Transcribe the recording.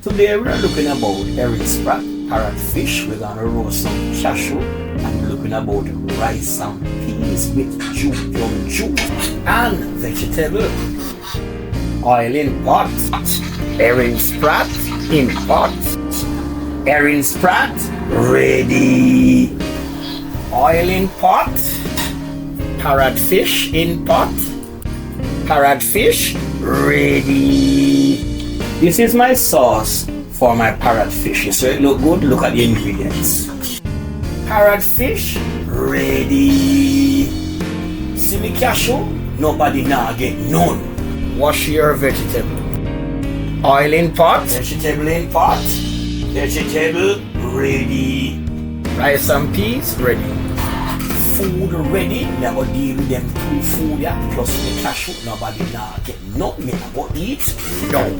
Today we are looking about herring sprat, parrot fish. We're gonna roast some cashew and we're looking about rice and peas with juice and vegetable. Oil in pot. Herring sprat in pot. Herring sprat ready. Oil in pot. Parrot fish in pot. Parrot fish ready. This is my sauce for my parrot fish. So it look good. Look at the ingredients. Parrot fish ready. See me cashew? Nobody now get none. Wash your vegetable. Oil in pot. Vegetable in pot. Vegetable ready. Rice and peas ready. Food ready. Never deal with them two food, yeah. Plus the cashew. Nobody now get nothing. Me about eat. No.